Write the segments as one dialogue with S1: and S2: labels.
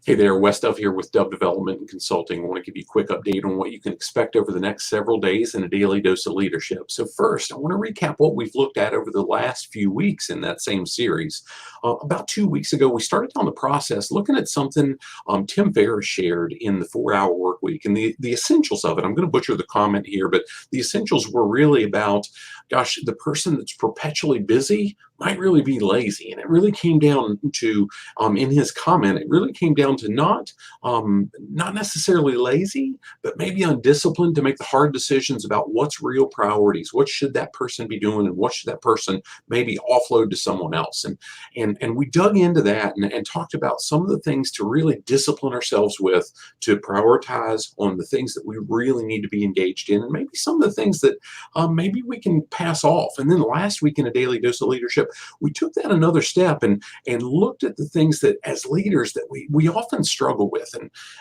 S1: Hey there, Wes Dove here with Dove Development and Consulting. I want to give you a quick update on what you can expect over the next several days in a daily dose of leadership. So first, I want to recap what we've looked at over the last few weeks in that same series. About 2 weeks ago, we started on the process looking at something Tim Ferriss shared in the 4-Hour Work Week, and the essentials of it. I'm going to butcher the comment here, but the essentials were really about, gosh, the person that's perpetually busy might really be lazy. And it really came down to, in his comment, it really came down to not necessarily lazy, but maybe undisciplined to make the hard decisions about what's real priorities. What should that person be doing, and what should that person maybe offload to someone else? And we dug into that and talked about some of the things to really discipline ourselves with, to prioritize on the things that we really need to be engaged in, and maybe some of the things that maybe we can pass off. And then last week in a daily dose of leadership, we took that another step and looked at the things that as leaders that we often struggle with,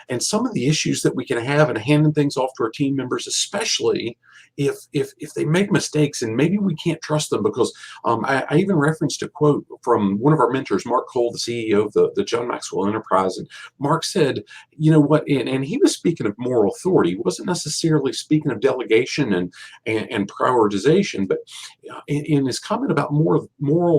S1: and some of the issues that we can have in handing things off to our team members, especially if they make mistakes and maybe we can't trust them. Because I even referenced a quote from one of our mentors, Mark Cole, the CEO of the John Maxwell Enterprise. And Mark said, you know what, and he was speaking of moral authority. He wasn't necessarily speaking of delegation and prioritization, but in his comment about moral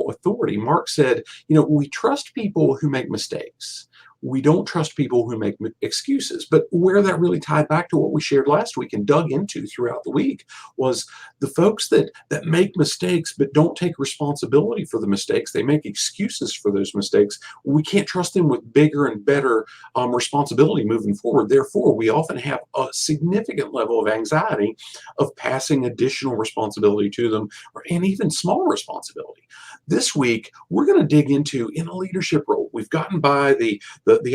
S1: authority, Mark said, we trust people who make mistakes. We don't trust people who make excuses. But where that really tied back to what we shared last week and dug into throughout the week was the folks that make mistakes but don't take responsibility for the mistakes. They make excuses for those mistakes. We can't trust them with bigger and better responsibility moving forward. Therefore, we often have a significant level of anxiety of passing additional responsibility to them, and even small responsibility. This week, we're going to dig into, in a leadership role, we've gotten by the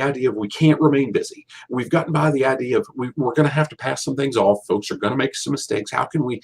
S1: idea of we can't remain busy. We've gotten by the idea of we're going to have to pass some things off. Folks are going to make some mistakes. How can we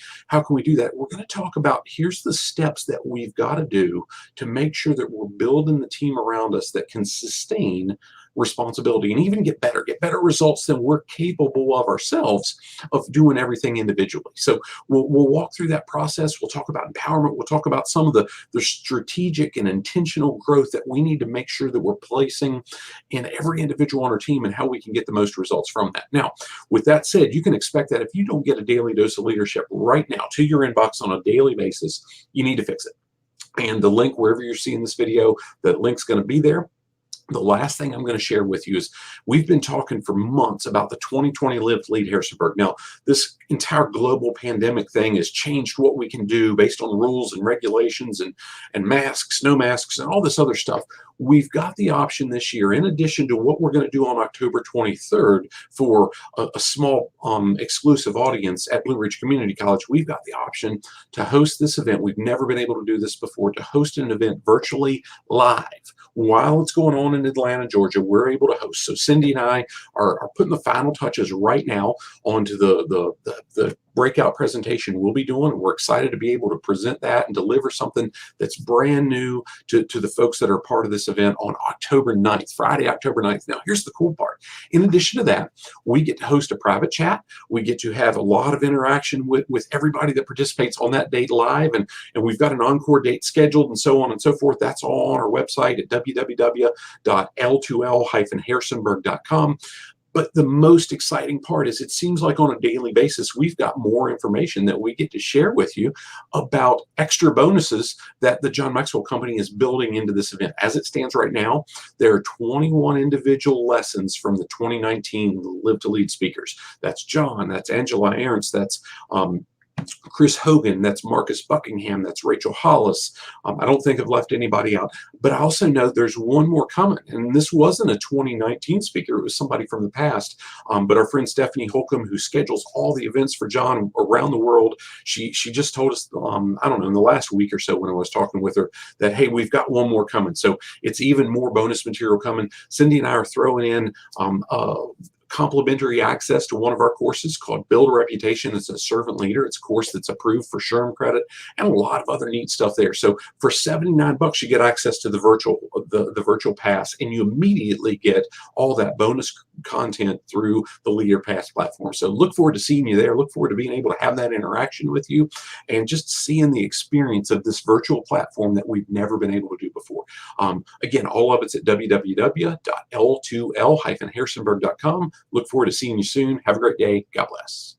S1: do that? We're going to talk about, here's the steps that we've got to do to make sure that we're building the team around us that can sustain responsibility and even get better results than we're capable of ourselves of doing everything individually. So we'll walk through that process. We'll talk about empowerment. We'll talk about some of the strategic and intentional growth that we need to make sure that we're placing in every individual on our team, and how we can get the most results from that. Now, with that said, you can expect that if you don't get a daily dose of leadership right now to your inbox on a daily basis, you need to fix it. And the link, wherever you're seeing this video, that link's going to be there. The last thing I'm going to share with you is we've been talking for months about the 2020 Live to Lead Harrisonburg. Now, this entire global pandemic thing has changed what we can do based on rules and regulations and masks, no masks, and all this other stuff. We've got the option this year, in addition to what we're going to do on October 23rd for a small exclusive audience at Blue Ridge Community College, we've got the option to host this event. We've never been able to do this before, to host an event virtually live. While it's going on in Atlanta, Georgia, we're able to host. So Cindy and I are putting the final touches right now onto the breakout presentation we'll be doing. And we're excited to be able to present that and deliver something that's brand new to the folks that are part of this event on October 9th, Friday, October 9th. Now, here's the cool part. In addition to that, we get to host a private chat. We get to have a lot of interaction with everybody that participates on that date live. And we've got an encore date scheduled and so on and so forth. That's all on our website at www.l2l-harrisonburg.com. But the most exciting part is it seems like on a daily basis, we've got more information that we get to share with you about extra bonuses that the John Maxwell Company is building into this event. As it stands right now, there are 21 individual lessons from the 2019 Live to Lead speakers. That's John, that's Angela Ahrens, that's Chris Hogan, that's Marcus Buckingham, that's Rachel Hollis. I don't think I've left anybody out, but I also know there's one more coming, and this wasn't a 2019 speaker, it was somebody from the past, but our friend Stephanie Holcomb, who schedules all the events for John around the world, she just told us, I don't know, in the last week or so when I was talking with her, that, hey, we've got one more coming. So it's even more bonus material coming. Cindy and I are throwing in complimentary access to one of our courses called Build a Reputation as a Servant Leader. It's a course that's approved for SHRM credit and a lot of other neat stuff there. So for $79, you get access to the virtual pass, and you immediately get all that bonus content through the Leader Pass platform. So look forward to seeing you there. Look forward to being able to have that interaction with you and just seeing the experience of this virtual platform that we've never been able to do before. Again, all of it's at www.l2l-harrisonburg.com. Look forward to seeing you soon. Have a great day. God bless.